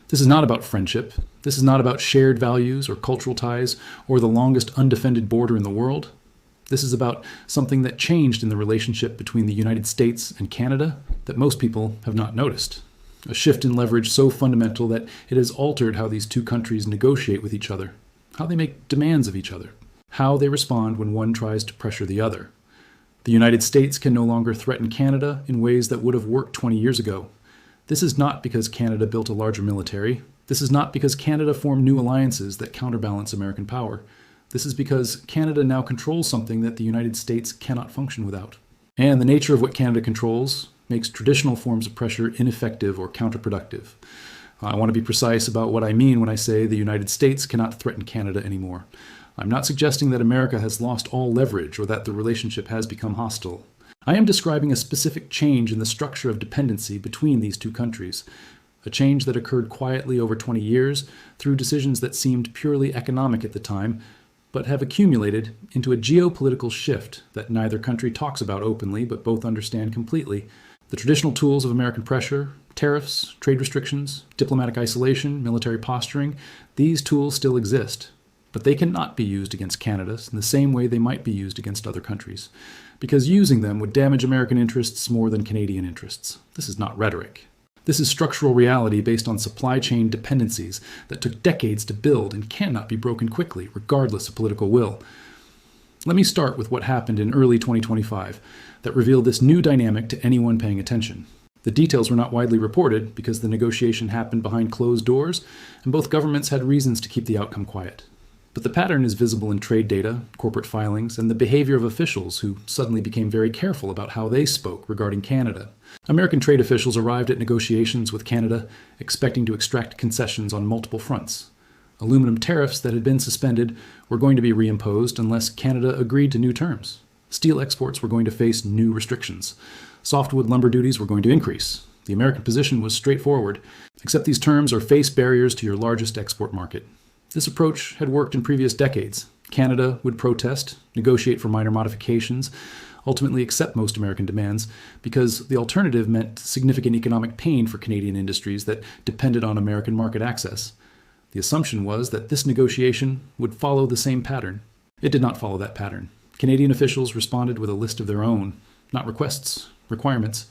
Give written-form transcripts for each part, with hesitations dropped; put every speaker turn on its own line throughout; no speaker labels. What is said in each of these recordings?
This is not about friendship. This is not about shared values or cultural ties or the longest undefended border in the world. This is about something that changed in the relationship between the United States and Canada that most people have not noticed. A shift in leverage so fundamental that it has altered how these two countries negotiate with each other, how they make demands of each other, how they respond when one tries to pressure the other. The United States can no longer threaten Canada in ways that would have worked 20 years ago. This is not because Canada built a larger military. This is not because Canada formed new alliances that counterbalance American power. This is because Canada now controls something that the United States cannot function without. And the nature of what Canada controls makes traditional forms of pressure ineffective or counterproductive. I want to be precise about what I mean when I say the United States cannot threaten Canada anymore. I'm not suggesting that America has lost all leverage or that the relationship has become hostile. I am describing a specific change in the structure of dependency between these two countries, a change that occurred quietly over 20 years through decisions that seemed purely economic at the time, but have accumulated into a geopolitical shift that neither country talks about openly, but both understand completely. The traditional tools of American pressure, tariffs, trade restrictions, diplomatic isolation, military posturing, these tools still exist. But they cannot be used against Canada in the same way they might be used against other countries, because using them would damage American interests more than Canadian interests. This is not rhetoric. This is structural reality based on supply chain dependencies that took decades to build and cannot be broken quickly, regardless of political will. Let me start with what happened in early 2025 that revealed this new dynamic to anyone paying attention. The details were not widely reported because the negotiation happened behind closed doors, and both governments had reasons to keep the outcome quiet. But the pattern is visible in trade data, corporate filings, and the behavior of officials who suddenly became very careful about how they spoke regarding Canada. American trade officials arrived at negotiations with Canada expecting to extract concessions on multiple fronts. Aluminum tariffs that had been suspended were going to be reimposed unless Canada agreed to new terms. Steel exports were going to face new restrictions. Softwood lumber duties were going to increase. The American position was straightforward. Accept these terms or face barriers to your largest export market. This approach had worked in previous decades. Canada would protest, negotiate for minor modifications, ultimately accept most American demands, because the alternative meant significant economic pain for Canadian industries that depended on American market access. The assumption was that this negotiation would follow the same pattern. It did not follow that pattern. Canadian officials responded with a list of their own, not requests, requirements.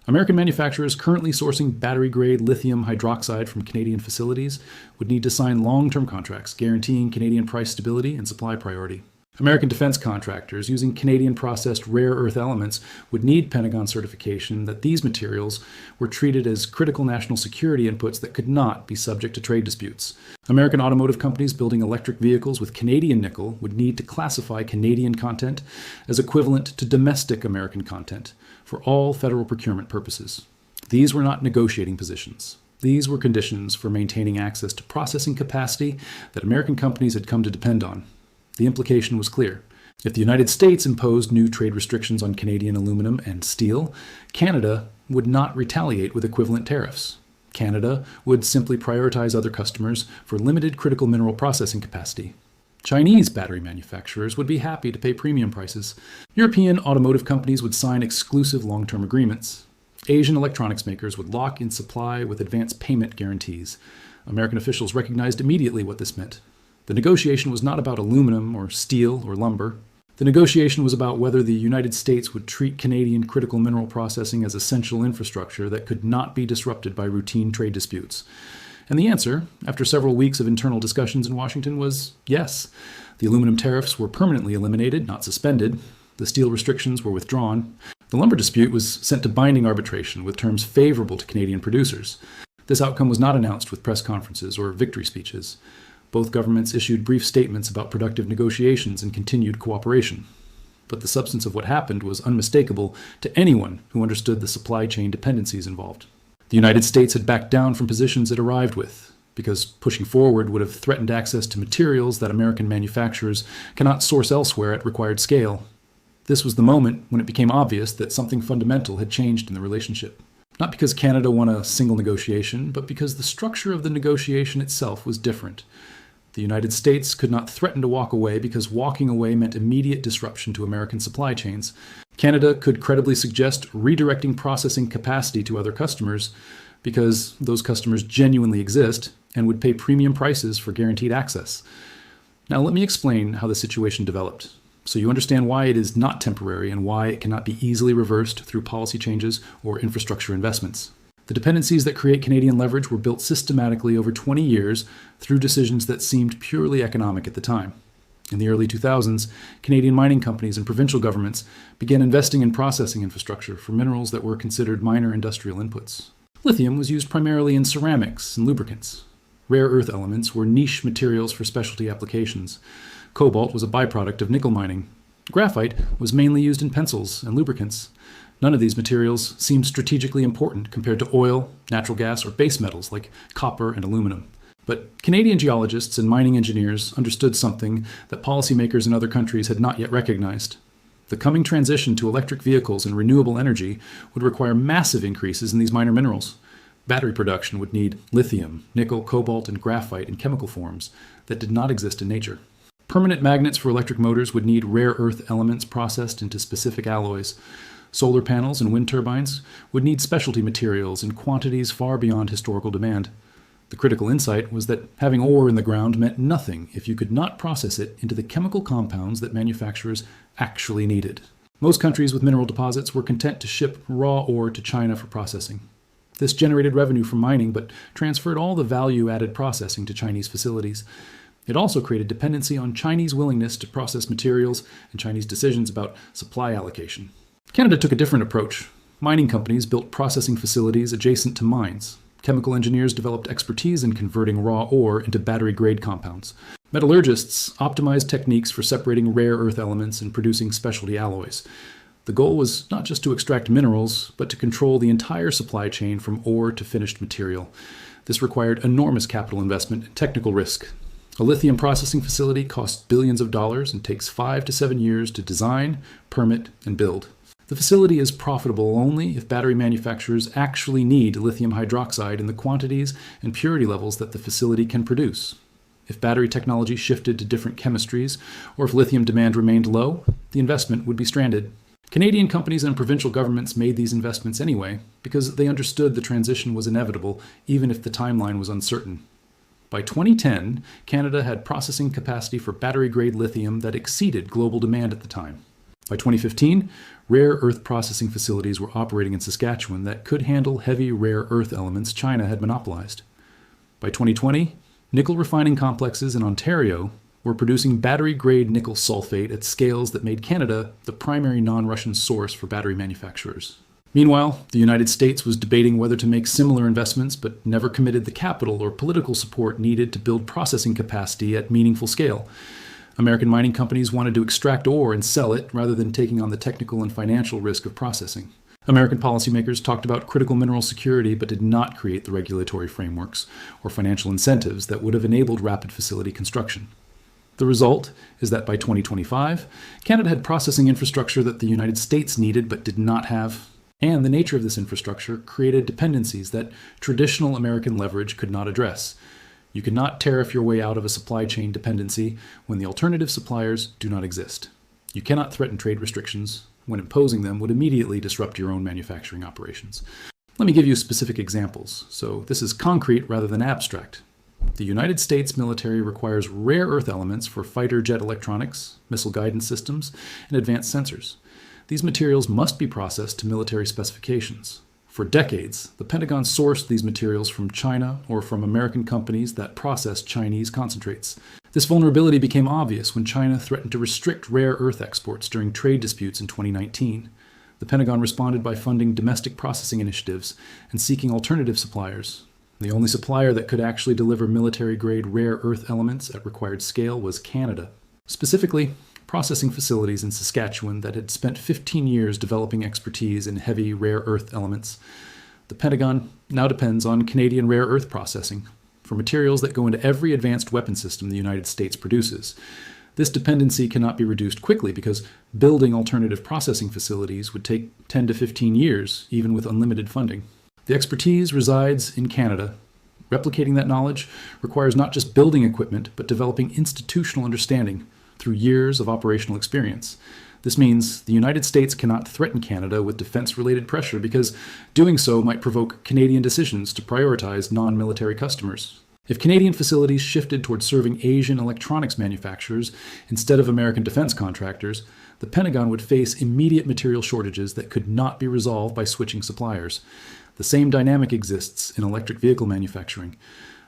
American manufacturers currently sourcing battery-grade lithium hydroxide from Canadian facilities would need to sign long-term contracts guaranteeing Canadian price stability and supply priority. American defense contractors using Canadian-processed rare earth elements would need Pentagon certification that these materials were treated as critical national security inputs that could not be subject to trade disputes. American automotive companies building electric vehicles with Canadian nickel would need to classify Canadian content as equivalent to domestic American content for all federal procurement purposes. These were not negotiating positions. These were conditions for maintaining access to processing capacity that American companies had come to depend on. The implication was clear. If the United States imposed new trade restrictions on Canadian aluminum and steel, Canada would not retaliate with equivalent tariffs. Canada would simply prioritize other customers for limited critical mineral processing capacity. Chinese battery manufacturers would be happy to pay premium prices. European automotive companies would sign exclusive long-term agreements. Asian electronics makers would lock in supply with advance payment guarantees. American officials recognized immediately what this meant. The negotiation was not about aluminum or steel or lumber. The negotiation was about whether the United States would treat Canadian critical mineral processing as essential infrastructure that could not be disrupted by routine trade disputes. And the answer, after several weeks of internal discussions in Washington, was yes. The aluminum tariffs were permanently eliminated, not suspended. The steel restrictions were withdrawn. The lumber dispute was sent to binding arbitration with terms favorable to Canadian producers. This outcome was not announced with press conferences or victory speeches. Both governments issued brief statements about productive negotiations and continued cooperation. But the substance of what happened was unmistakable to anyone who understood the supply chain dependencies involved. The United States had backed down from positions it arrived with, because pushing forward would have threatened access to materials that American manufacturers cannot source elsewhere at required scale. This was the moment when it became obvious that something fundamental had changed in the relationship. Not because Canada won a single negotiation, but because the structure of the negotiation itself was different. The United States could not threaten to walk away because walking away meant immediate disruption to American supply chains. Canada could credibly suggest redirecting processing capacity to other customers, because those customers genuinely exist and would pay premium prices for guaranteed access. Now, let me explain how the situation developed, so you understand why it is not temporary and why it cannot be easily reversed through policy changes or infrastructure investments. The dependencies that create Canadian leverage were built systematically over 20 years through decisions that seemed purely economic at the time. In the early 2000s, Canadian mining companies and provincial governments began investing in processing infrastructure for minerals that were considered minor industrial inputs. Lithium was used primarily in ceramics and lubricants. Rare earth elements were niche materials for specialty applications. Cobalt was a byproduct of nickel mining. Graphite was mainly used in pencils and lubricants. None of these materials seemed strategically important compared to oil, natural gas, or base metals like copper and aluminum. But Canadian geologists and mining engineers understood something that policymakers in other countries had not yet recognized. The coming transition to electric vehicles and renewable energy would require massive increases in these minor minerals. Battery production would need lithium, nickel, cobalt, and graphite in chemical forms that did not exist in nature. Permanent magnets for electric motors would need rare earth elements processed into specific alloys. Solar panels and wind turbines would need specialty materials in quantities far beyond historical demand. The critical insight was that having ore in the ground meant nothing if you could not process it into the chemical compounds that manufacturers actually needed. Most countries with mineral deposits were content to ship raw ore to China for processing. This generated revenue from mining, but transferred all the value-added processing to Chinese facilities. It also created dependency on Chinese willingness to process materials and Chinese decisions about supply allocation. Canada took a different approach. Mining companies built processing facilities adjacent to mines. Chemical engineers developed expertise in converting raw ore into battery-grade compounds. Metallurgists optimized techniques for separating rare earth elements and producing specialty alloys. The goal was not just to extract minerals, but to control the entire supply chain from ore to finished material. This required enormous capital investment and technical risk. A lithium processing facility costs billions of dollars and takes 5 to 7 years to design, permit, and build. The facility is profitable only if battery manufacturers actually need lithium hydroxide in the quantities and purity levels that the facility can produce. If battery technology shifted to different chemistries, or if lithium demand remained low, the investment would be stranded. Canadian companies and provincial governments made these investments anyway because they understood the transition was inevitable, even if the timeline was uncertain. By 2010, Canada had processing capacity for battery-grade lithium that exceeded global demand at the time. By 2015, rare earth processing facilities were operating in Saskatchewan that could handle heavy rare earth elements China had monopolized. By 2020, nickel refining complexes in Ontario were producing battery-grade nickel sulfate at scales that made Canada the primary non-Russian source for battery manufacturers. Meanwhile, the United States was debating whether to make similar investments, but never committed the capital or political support needed to build processing capacity at meaningful scale. American mining companies wanted to extract ore and sell it rather than taking on the technical and financial risk of processing. American policymakers talked about critical mineral security but did not create the regulatory frameworks or financial incentives that would have enabled rapid facility construction. The result is that by 2025, Canada had processing infrastructure that the United States needed but did not have, and the nature of this infrastructure created dependencies that traditional American leverage could not address. You cannot tariff your way out of a supply chain dependency when the alternative suppliers do not exist. You cannot threaten trade restrictions when imposing them would immediately disrupt your own manufacturing operations. Let me give you specific examples. So this is concrete rather than abstract. The United States military requires rare earth elements for fighter jet electronics, missile guidance systems, and advanced sensors. These materials must be processed to military specifications. For decades, the Pentagon sourced these materials from China or from American companies that processed Chinese concentrates. This vulnerability became obvious when China threatened to restrict rare earth exports during trade disputes in 2019. The Pentagon responded by funding domestic processing initiatives and seeking alternative suppliers. The only supplier that could actually deliver military-grade rare earth elements at required scale was Canada. Specifically, processing facilities in Saskatchewan that had spent 15 years developing expertise in heavy rare earth elements. The Pentagon now depends on Canadian rare earth processing for materials that go into every advanced weapon system the United States produces. This dependency cannot be reduced quickly because building alternative processing facilities would take 10 to 15 years, even with unlimited funding. The expertise resides in Canada. Replicating that knowledge requires not just building equipment, but developing institutional understanding through years of operational experience. This means the United States cannot threaten Canada with defense-related pressure because doing so might provoke Canadian decisions to prioritize non-military customers. If Canadian facilities shifted towards serving Asian electronics manufacturers instead of American defense contractors, the Pentagon would face immediate material shortages that could not be resolved by switching suppliers. The same dynamic exists in electric vehicle manufacturing.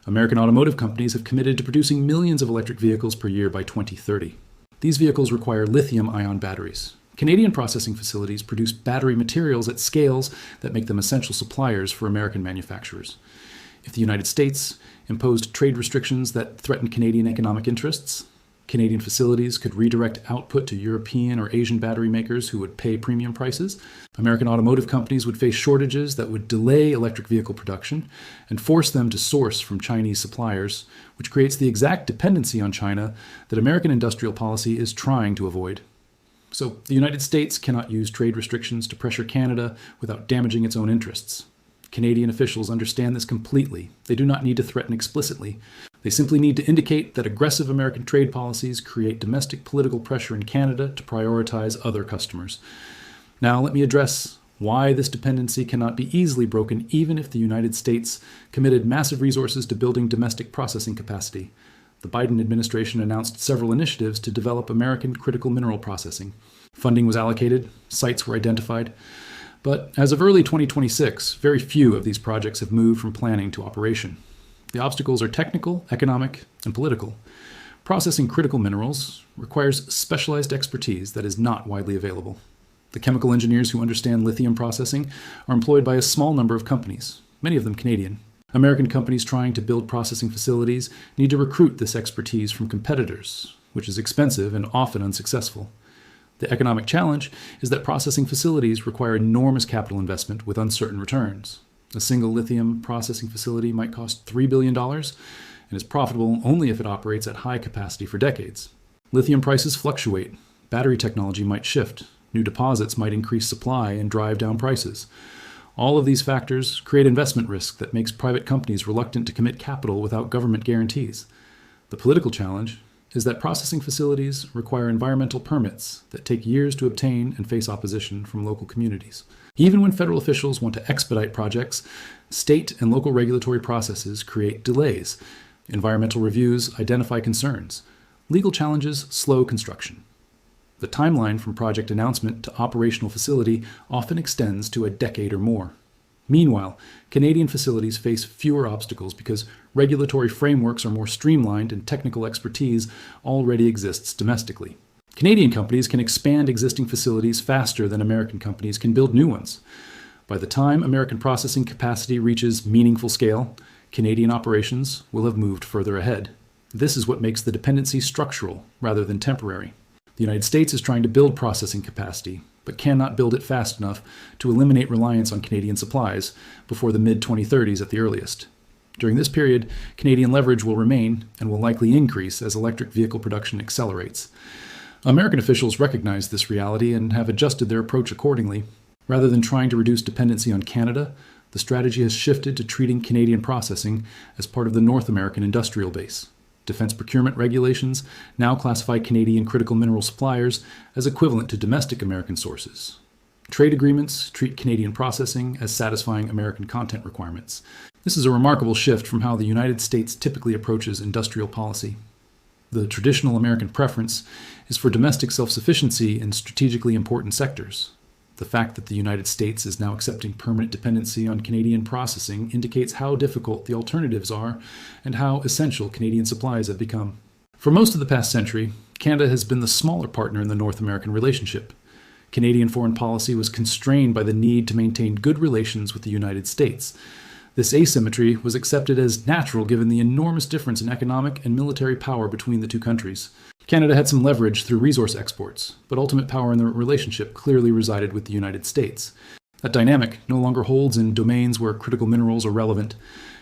American automotive companies have committed to producing millions of electric vehicles per year by 2030. These vehicles require lithium-ion batteries. Canadian processing facilities produce battery materials at scales that make them essential suppliers for American manufacturers. If the United States imposed trade restrictions that threaten Canadian economic interests, Canadian facilities could redirect output to European or Asian battery makers who would pay premium prices. American automotive companies would face shortages that would delay electric vehicle production and force them to source from Chinese suppliers, which creates the exact dependency on China that American industrial policy is trying to avoid. So the United States cannot use trade restrictions to pressure Canada without damaging its own interests. Canadian officials understand this completely. They do not need to threaten explicitly. They simply need to indicate that aggressive American trade policies create domestic political pressure in Canada to prioritize other customers. Now, let me address why this dependency cannot be easily broken even if the United States committed massive resources to building domestic processing capacity. The Biden administration announced several initiatives to develop American critical mineral processing. Funding was allocated, sites were identified, but as of early 2026, very few of these projects have moved from planning to operation. The obstacles are technical, economic, and political. Processing critical minerals requires specialized expertise that is not widely available. The chemical engineers who understand lithium processing are employed by a small number of companies, many of them Canadian. American companies trying to build processing facilities need to recruit this expertise from competitors, which is expensive and often unsuccessful. The economic challenge is that processing facilities require enormous capital investment with uncertain returns. A single lithium processing facility might cost $3 billion and is profitable only if it operates at high capacity for decades. Lithium prices fluctuate. Battery technology might shift. New deposits might increase supply and drive down prices. All of these factors create investment risk that makes private companies reluctant to commit capital without government guarantees. The political challenge is that processing facilities require environmental permits that take years to obtain and face opposition from local communities. Even when federal officials want to expedite projects, state and local regulatory processes create delays. Environmental reviews identify concerns. Legal challenges slow construction. The timeline from project announcement to operational facility often extends to a decade or more. Meanwhile, Canadian facilities face fewer obstacles because regulatory frameworks are more streamlined and technical expertise already exists domestically. Canadian companies can expand existing facilities faster than American companies can build new ones. By the time American processing capacity reaches meaningful scale, Canadian operations will have moved further ahead. This is what makes the dependency structural rather than temporary. The United States is trying to build processing capacity, but cannot build it fast enough to eliminate reliance on Canadian supplies before the mid-2030s at the earliest. During this period, Canadian leverage will remain and will likely increase as electric vehicle production accelerates. American officials recognize this reality and have adjusted their approach accordingly. Rather than trying to reduce dependency on Canada, the strategy has shifted to treating Canadian processing as part of the North American industrial base. Defense procurement regulations now classify Canadian critical mineral suppliers as equivalent to domestic American sources. Trade agreements treat Canadian processing as satisfying American content requirements. This is a remarkable shift from how the United States typically approaches industrial policy. The traditional American preference is for domestic self-sufficiency in strategically important sectors. The fact that the United States is now accepting permanent dependency on Canadian processing indicates how difficult the alternatives are and how essential Canadian supplies have become. For most of the past century, Canada has been the smaller partner in the North American relationship. Canadian foreign policy was constrained by the need to maintain good relations with the United States. This asymmetry was accepted as natural given the enormous difference in economic and military power between the two countries. Canada had some leverage through resource exports, but ultimate power in the relationship clearly resided with the United States. That dynamic no longer holds in domains where critical minerals are relevant.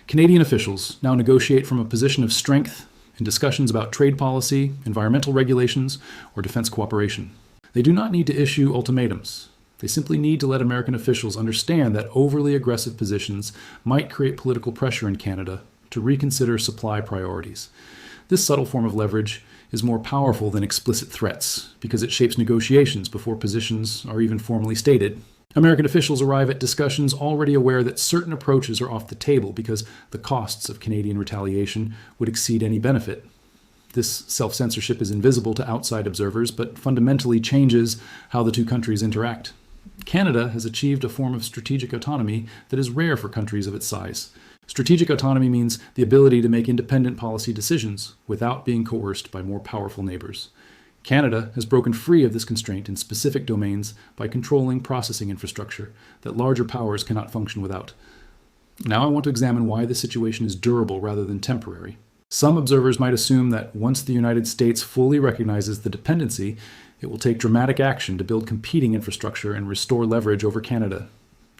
Canadian officials now negotiate from a position of strength in discussions about trade policy, environmental regulations, or defense cooperation. They do not need to issue ultimatums. They simply need to let American officials understand that overly aggressive positions might create political pressure in Canada to reconsider supply priorities. This subtle form of leverage is more powerful than explicit threats because it shapes negotiations before positions are even formally stated. American officials arrive at discussions already aware that certain approaches are off the table because the costs of Canadian retaliation would exceed any benefit. This self-censorship is invisible to outside observers, but fundamentally changes how the two countries interact. Canada has achieved a form of strategic autonomy that is rare for countries of its size. Strategic autonomy means the ability to make independent policy decisions without being coerced by more powerful neighbors. Canada has broken free of this constraint in specific domains by controlling processing infrastructure that larger powers cannot function without. Now I want to examine why this situation is durable rather than temporary. Some observers might assume that once the United States fully recognizes the dependency, it will take dramatic action to build competing infrastructure and restore leverage over Canada.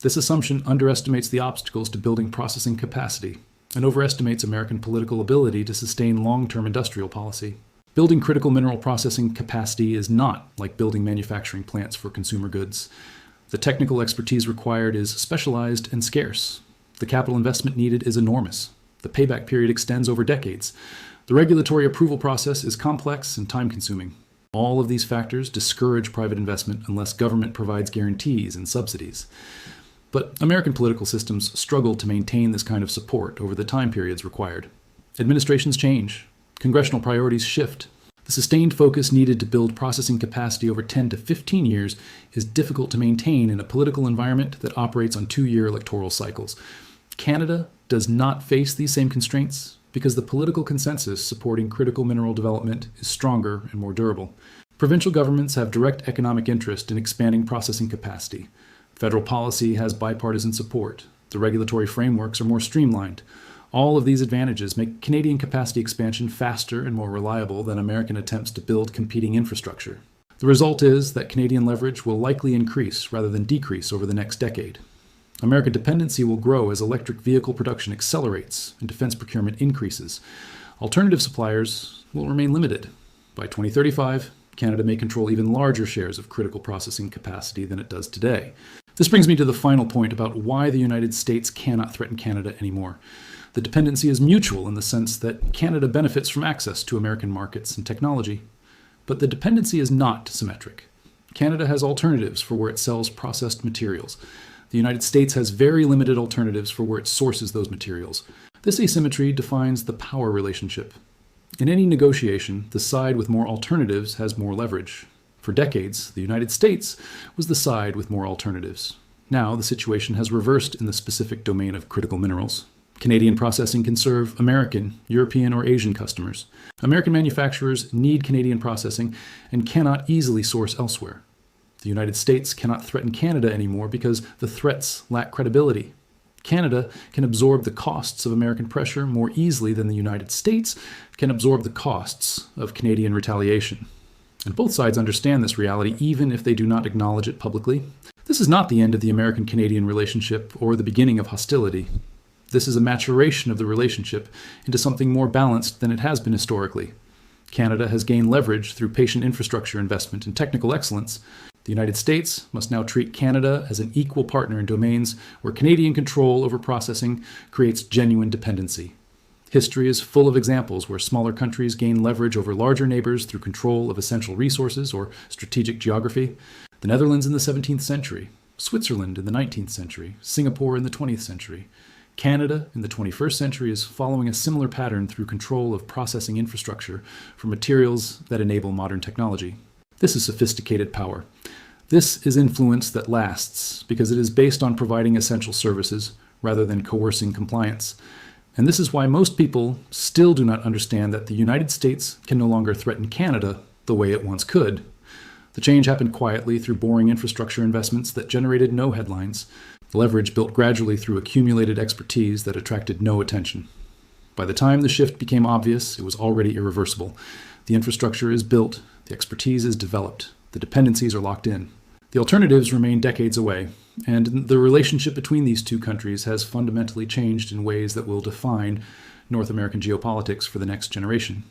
This assumption underestimates the obstacles to building processing capacity and overestimates American political ability to sustain long-term industrial policy. Building critical mineral processing capacity is not like building manufacturing plants for consumer goods. The technical expertise required is specialized and scarce. The capital investment needed is enormous. The payback period extends over decades. The regulatory approval process is complex and time-consuming. All of these factors discourage private investment unless government provides guarantees and subsidies. But American political systems struggle to maintain this kind of support over the time periods required. Administrations change. Congressional priorities shift. The sustained focus needed to build processing capacity over 10 to 15 years is difficult to maintain in a political environment that operates on 2-year electoral cycles. Canada does not face these same constraints because the political consensus supporting critical mineral development is stronger and more durable. Provincial governments have direct economic interest in expanding processing capacity. Federal policy has bipartisan support. The regulatory frameworks are more streamlined. All of these advantages make Canadian capacity expansion faster and more reliable than American attempts to build competing infrastructure. The result is that Canadian leverage will likely increase rather than decrease over the next decade. American dependency will grow as electric vehicle production accelerates and defense procurement increases. Alternative suppliers will remain limited. By 2035, Canada may control even larger shares of critical processing capacity than it does today. This brings me to the final point about why the United States cannot threaten Canada anymore. The dependency is mutual in the sense that Canada benefits from access to American markets and technology. But the dependency is not symmetric. Canada has alternatives for where it sells processed materials. The United States has very limited alternatives for where it sources those materials. This asymmetry defines the power relationship. In any negotiation, the side with more alternatives has more leverage. For decades, the United States was the side with more alternatives. Now, the situation has reversed in the specific domain of critical minerals. Canadian processing can serve American, European, or Asian customers. American manufacturers need Canadian processing and cannot easily source elsewhere. The United States cannot threaten Canada anymore because the threats lack credibility. Canada can absorb the costs of American pressure more easily than the United States can absorb the costs of Canadian retaliation. And both sides understand this reality even if they do not acknowledge it publicly. This is not the end of the American-Canadian relationship or the beginning of hostility. This is a maturation of the relationship into something more balanced than it has been historically. Canada has gained leverage through patient infrastructure investment and technical excellence. The United States must now treat Canada as an equal partner in domains where Canadian control over processing creates genuine dependency. History is full of examples where smaller countries gain leverage over larger neighbors through control of essential resources or strategic geography. The Netherlands in the 17th century, Switzerland in the 19th century, Singapore in the 20th century. Canada in the 21st century is following a similar pattern through control of processing infrastructure for materials that enable modern technology. This is sophisticated power. This is influence that lasts because it is based on providing essential services rather than coercing compliance. And this is why most people still do not understand that the United States can no longer threaten Canada the way it once could. The change happened quietly through boring infrastructure investments that generated no headlines. The leverage built gradually through accumulated expertise that attracted no attention. By the time the shift became obvious, it was already irreversible. The infrastructure is built, the expertise is developed, the dependencies are locked in. The alternatives remain decades away, and the relationship between these two countries has fundamentally changed in ways that will define North American geopolitics for the next generation.